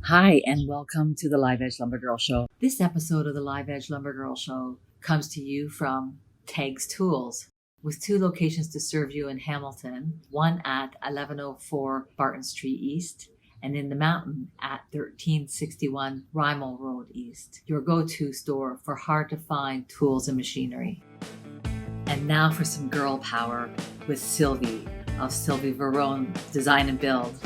Hi, and welcome to the Live Edge Lumber Girl Show. This episode of the Live Edge Lumber Girl Show comes to you from Tegs Tools, with 2 locations to serve you in Hamilton, one at 1104 Barton Street East, and in the mountain at 1361 Rymel Road East, your go-to store for hard-to-find tools and machinery. And now for some girl power with Silvie of Silvie Varone Design Build.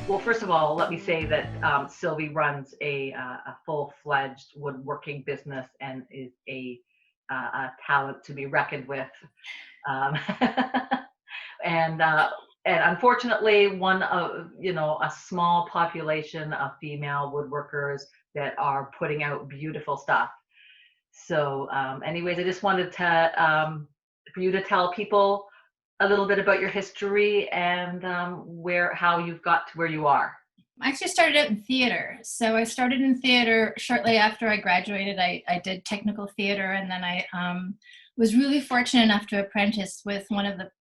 Well, first of all, let me say that Silvie runs a full-fledged woodworking business and is a talent to be reckoned with. Um, and unfortunately, one of a small population of female woodworkers that are putting out beautiful stuff. So, anyways, I just wanted to for you to tell people a little bit about your history and how you've got to where you are. I actually started out in theater. So I started in theater shortly after I graduated. I did technical theater, and then I was really fortunate enough to apprentice with one of the,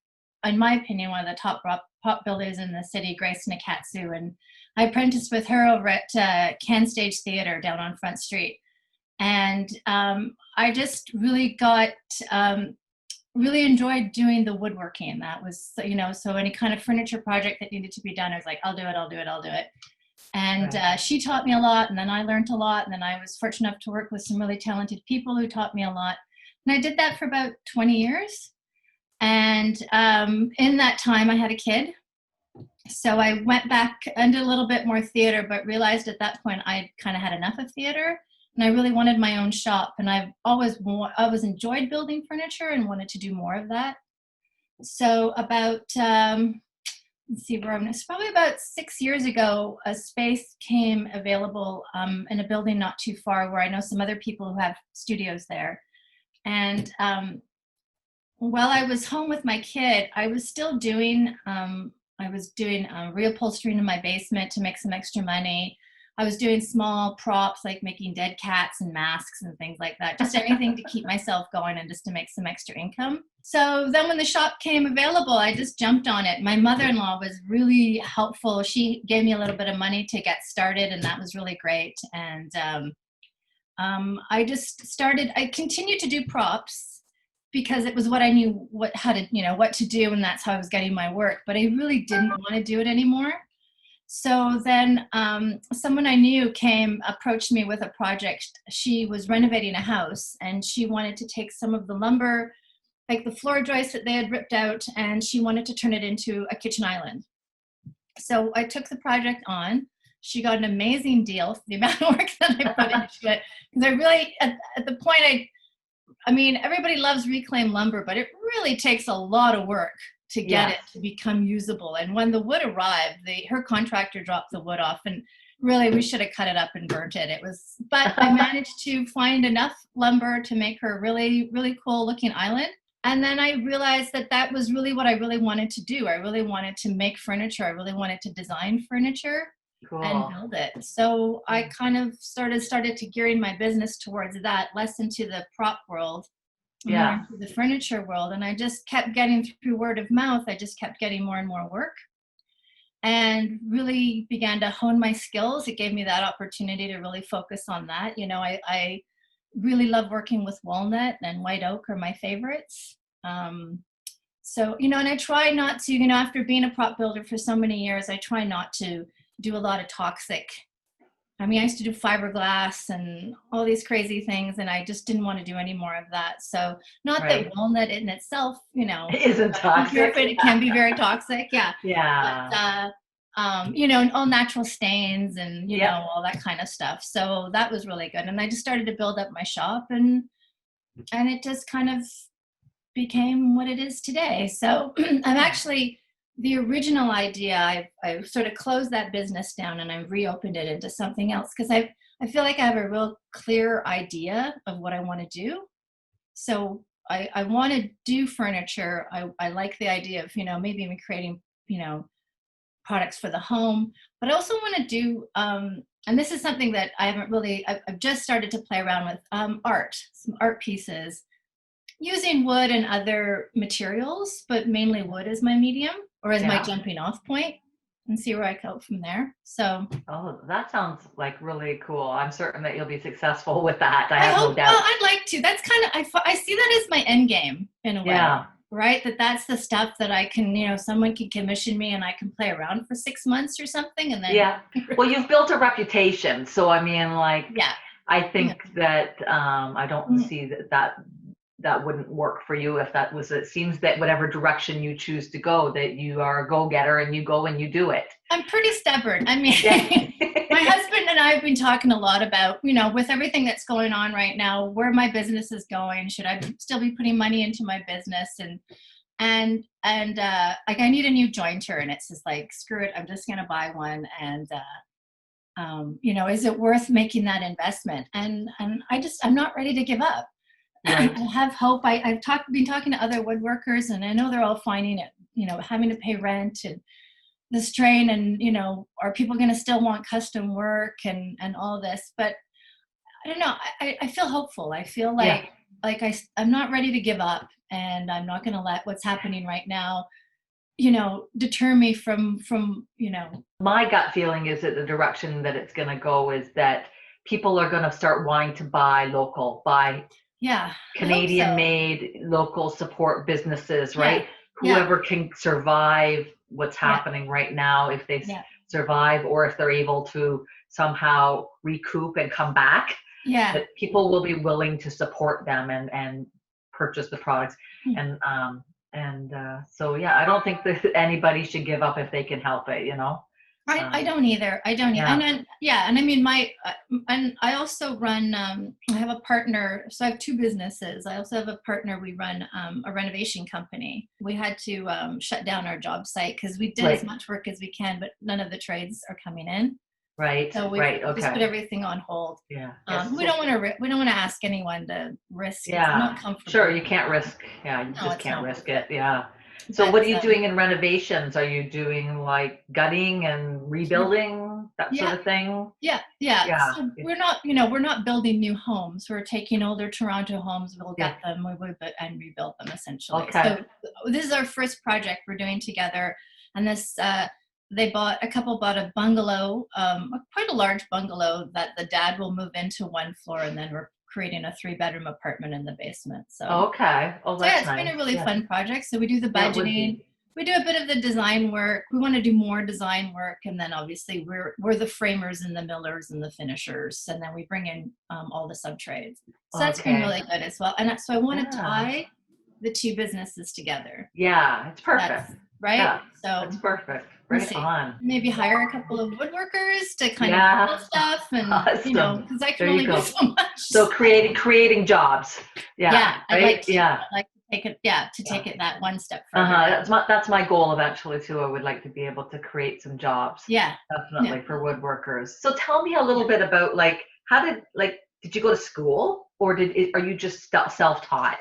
in my opinion, one of the top pop builders in the city, Grace Nakatsu. And I apprenticed with her over at Can Stage Theater down on Front Street. And I just really really enjoyed doing the woodworking. That was, so any kind of furniture project that needed to be done, I was like, I'll do it. And she taught me a lot, and then I learned a lot, and then I was fortunate enough to work with some really talented people who taught me a lot. And I did that for about 20 years. And in that time, I had a kid. So I went back and did a little bit more theater, but realized at that point I kind of had enough of theater. And I really wanted my own shop, and I've always enjoyed building furniture and wanted to do more of that. So about, it's probably about 6 years ago, a space came available in a building not too far where I know some other people who have studios there. And while I was home with my kid, I was still doing, reupholstering in my basement to make some extra money. I was doing small props, like making dead cats and masks and things like that, just anything to keep myself going and just to make some extra income. So then when the shop came available, I just jumped on it. My mother-in-law was really helpful. She gave me a little bit of money to get started, and that was really great. And I continued to do props because it was what I knew what to do, and that's how I was getting my work. But I really didn't want to do it anymore. So then someone I knew approached me with a project. She was renovating a house, and she wanted to take some of the lumber, like the floor joists that they had ripped out, and she wanted to turn it into a kitchen island. So I took the project on. She got an amazing deal for the amount of work that I put into it. Because I really, at the point, everybody loves reclaimed lumber, but it really takes a lot of work to get it to become usable. And when the wood arrived, her contractor dropped the wood off, and really we should have cut it up and burnt it. But I managed to find enough lumber to make her a really, really cool looking island. And then I realized that was really what I really wanted to do. I really wanted to make furniture. I really wanted to design furniture and build it. So I kind of started to gearing my business towards that, less into the prop world, more into the furniture world. And I just kept getting, through word of mouth, I just kept getting more and more work, and really began to hone my skills. It gave me that opportunity to really focus on that. I really love working with walnut and white oak are my favorites. And I try not to, after being a prop builder for so many years, I try not to do a lot of toxic. I used to do fiberglass and all these crazy things, and I just didn't want to do any more of that. So not that walnut in itself, isn't toxic. It can be very toxic. Yeah. Yeah. But, all natural stains and, all that kind of stuff. So that was really good. And I just started to build up my shop, and it just kind of became what it is today. So I'm actually, the original idea, I sort of closed that business down and I reopened it into something else, because I feel like I have a real clear idea of what I want to do. So I want to do furniture. I like the idea of, maybe even creating, products for the home, but I also want to do, and this is something that I haven't really, I've just started to play around with, art, some art pieces using wood and other materials, but mainly wood as my medium or as my jumping off point, and see where I go from there. So, oh, that sounds like really cool. I'm certain that you'll be successful with that. I I have no hope, doubt. well, I'd like to. That's kind of, I see that as my end game in a way, Yeah. right? That's the stuff that I can, someone can commission me and I can play around for 6 months or something. And then, Yeah. Well, you've built a reputation. So, I mean, like, yeah, I think that I don't see that wouldn't work for you if that was, it seems that whatever direction you choose to go, that you are a go-getter and you go and you do it. I'm pretty stubborn. I mean, Yeah. my husband and I have been talking a lot about, with everything that's going on right now, where my business is going. Should I still be putting money into my business? And like I need a new jointer, and it's just like, screw it, I'm just going to buy one. And, is it worth making that investment? And I'm not ready to give up. Right. I have hope. I've been talking to other woodworkers, and I know they're all finding it, having to pay rent and the strain, and, are people going to still want custom work and all this? But I don't know. I feel hopeful. I feel like, I'm not ready to give up, and I'm not going to let what's happening right now, deter me from. My gut feeling is that the direction that it's going to go is that people are going to start wanting to buy local, Canadian made, local, support businesses, right? Whoever can survive what's happening right now, if they survive, or if they're able to somehow recoup and come back, that people will be willing to support them and purchase the products. So I don't think that anybody should give up if they can help it, I don't either. And then, and I mean, and I also run, I have a partner, so I have 2 businesses. I also have a partner. We run a renovation company. We had to shut down our job site because we did as much work as we can, but none of the trades are coming in. Right. So we just put everything on hold. Yeah. We don't want to ask anyone to risk. Yeah. It's not comfortable. Sure. You can't risk. Yeah. You just can't risk it. Yeah. So what are you doing in renovations? Are you doing like gutting and rebuilding, that sort of thing? Yeah. So we're not building new homes. We're taking older Toronto homes, we'll gut them, and rebuild them essentially. Okay. So this is our first project we're doing together. And this, a couple bought a bungalow, quite a large bungalow that the dad will move into 1 floor, and then we're creating a 3-bedroom apartment in the basement. So okay. Oh, that's it's been a really fun project. So we do the budgeting, we do a bit of the design work. We want to do more design work, and then obviously we're the framers and the millers and the finishers, and then we bring in all the sub trades. So that's been really good as well. And so I want to tie the 2 businesses together. Yeah, it's perfect. Right? Yeah, so it's perfect. Right on. Maybe hire a couple of woodworkers to kind of build stuff, and because I can only do so much. So creating jobs. Yeah. I'd like to take it. To take it that one step further. That's my goal eventually too. I would like to be able to create some jobs. Yeah. Definitely for woodworkers. So tell me a little bit about did you go to school, or are you just self-taught?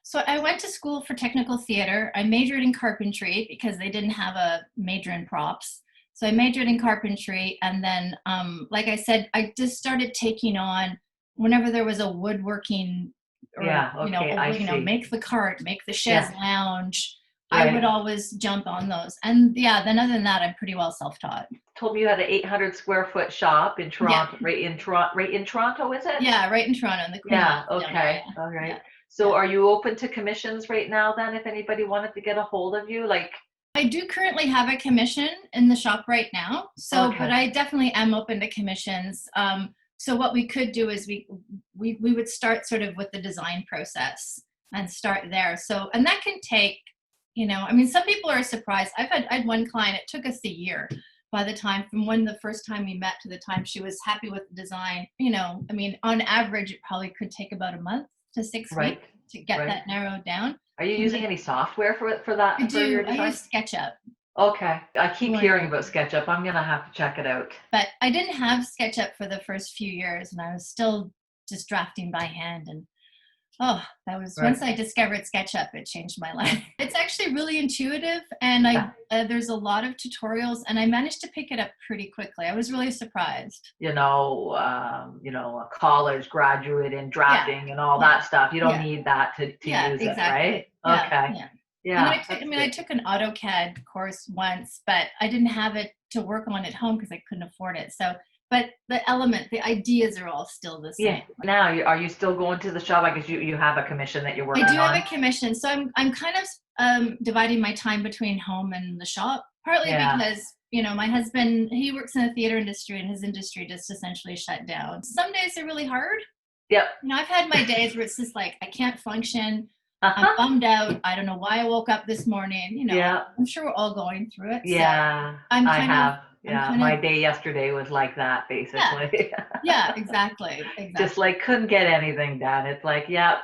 So I went to school for technical theater. I majored in carpentry because they didn't have a major in props. So I majored in carpentry. And then, like I said, I just started taking on whenever there was a woodworking, or, make the cart, make the chaise lounge. I would always jump on those. And then other than that, I'm pretty well self-taught. Told me you had an 800 square foot shop in Toronto, right in Toronto, is it? Yeah, right in Toronto. In the Queen. Okay. All right. Yeah. So are you open to commissions right now then, if anybody wanted to get a hold of you? I do currently have a commission in the shop right now. So, but I definitely am open to commissions. So what we could do is we would start sort of with the design process and start there. So, and that can take, some people are surprised. I had one client, it took us a year by the time from when the first time we met to the time she was happy with the design. On average, it probably could take about a month to 6 weeks to get that narrowed down. Are you using any software for that? I do. I use SketchUp. Okay. I keep hearing about SketchUp. I'm going to have to check it out. But I didn't have SketchUp for the first few years, and I was still just drafting by hand. And Oh, that was Right. once I discovered SketchUp, it changed my life. It's actually really intuitive, and there's a lot of tutorials, and I managed to pick it up pretty quickly. I was really surprised. A college graduate in drafting and all Yeah. that stuff. You don't Yeah. need that to Yeah, use it, exactly. right? Yeah. Okay. Yeah. Yeah. I took an AutoCAD course once, but I didn't have it to work on at home because I couldn't afford it. So, but the ideas are all still the same. Yeah. Now, are you still going to the shop? I guess you have a commission that you're working I do on. have a commission, so I'm kind of dividing my time between home and the shop. Partly because my husband, he works in the theater industry, and his industry just essentially shut down. Some days are really hard. Yep. I've had my days where it's just like I can't function. I'm bummed out. I don't know why I woke up this morning. Yeah. I'm sure we're all going through it. Yeah. So My day yesterday was like that, basically. Yeah, exactly. Just like couldn't get anything done. It's like, yeah,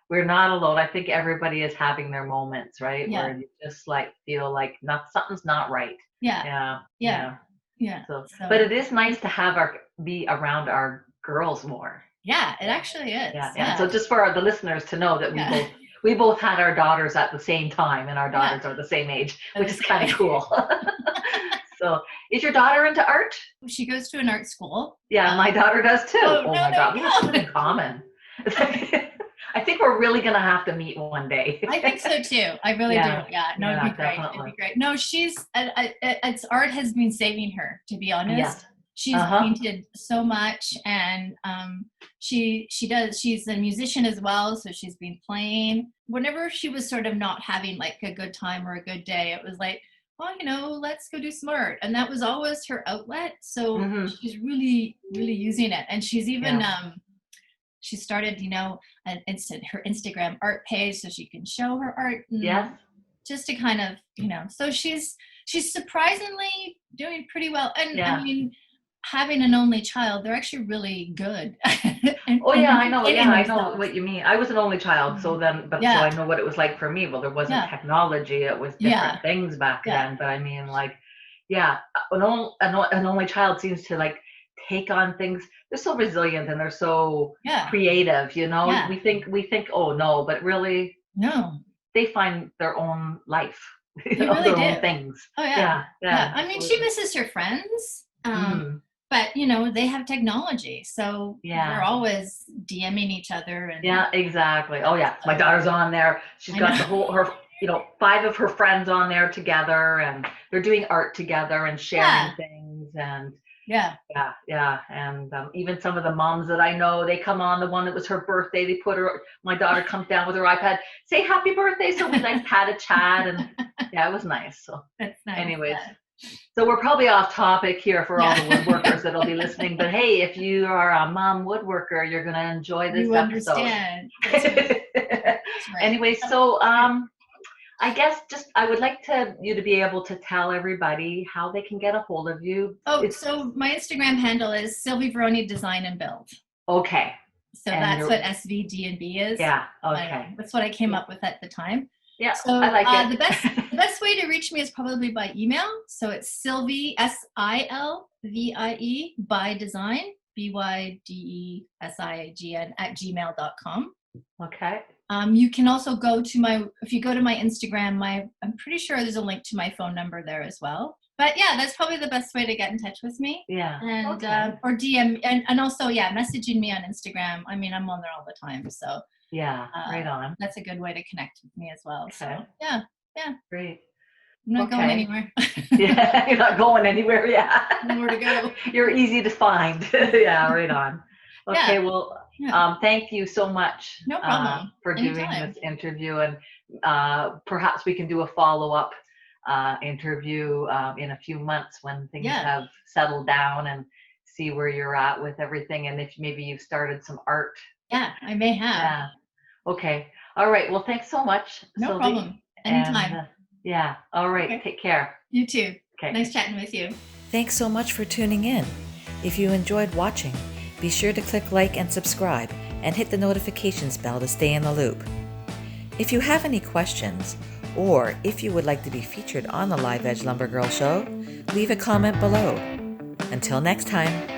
we're not alone. I think everybody is having their moments, right? Yeah. Where you just like feel like something's not right. Yeah. So, but it is nice to be around our girls more. Yeah, it actually is. Yeah. So just for the listeners to know that we both had our daughters at the same time, and our daughters are the same age, which is kind of cool. So, is your daughter into art? She goes to an art school. Yeah, my daughter does too. Oh my God, we have something in common. I think we're really gonna have to meet one day. I think so too. I really do. Yeah, no, it'd be great. Definitely. It'd be great. No, it's art has been saving her, to be honest. Yeah. She's painted so much, and she's a musician as well, so she's been playing. Whenever she was sort of not having like a good time or a good day, it was like, well, let's go do some art. And that was always her outlet. So she's really, really using it. And she's even she started, her Instagram art page so she can show her art. Just to kind of, so she's surprisingly doing pretty well. And I mean, having an only child, they're actually really good. I know. Yeah, I know what you mean. I was an only child, so I know what it was like for me. Well, there wasn't technology; it was different things back then. But I mean, like, an only child seems to like take on things. They're so resilient and they're so creative. We think, oh no, but really, no, they find their own life. They really do. Own things. Oh yeah. I mean, she misses her friends. But they have technology, so they're always DMing each other. And yeah, exactly. Oh yeah, my daughter's on there. She's got her 5 of her friends on there together, and they're doing art together and sharing things. And and even some of the moms that I know, they come on. The one that was her birthday, my daughter comes down with her iPad, say happy birthday. So we like had a chat, and it was nice. So that's nice. Anyways. So we're probably off topic here for all the woodworkers that'll be listening. But hey, if you are a mom woodworker, you're going to enjoy this episode. Understand. Right. Anyway, so I guess I would like you to be able to tell everybody how they can get a hold of you. So my Instagram handle is Silvie Varone Design Build. Okay. So that's what SVD&B is. Yeah. Okay. That's what I came up with at the time. Yeah, so I like it. The best way to reach me is probably by email. So it's Silvie, SILVIE, by design, BYDESIGN @gmail.com. Okay. You can also if you go to my Instagram, I'm pretty sure there's a link to my phone number there as well. But that's probably the best way to get in touch with me. Yeah. And or DM and also messaging me on Instagram. I mean, I'm on there all the time, so. Yeah, right on. That's a good way to connect with me as well. Okay. So yeah. Great. I'm not going anywhere. Yeah, you're not going anywhere. Yeah. Nowhere to go. You're easy to find. Yeah, right on. Okay, well, thank you so much. No problem. For doing this interview, and perhaps we can do a follow-up interview in a few months when things have settled down, and see where you're at with everything, and if maybe you've started some art. Yeah, I may have. Yeah. Okay. All right. Well, thanks so much. No Silvie. problem. Anytime. And, all right. Okay. Take care. You too. Okay. Nice chatting with you. Thanks so much for tuning in. If you enjoyed watching, be sure to click like and subscribe and hit the notifications bell to stay in the loop. If you have any questions, or if you would like to be featured on the Live Edge Lumber Girl show, leave a comment below. Until next time.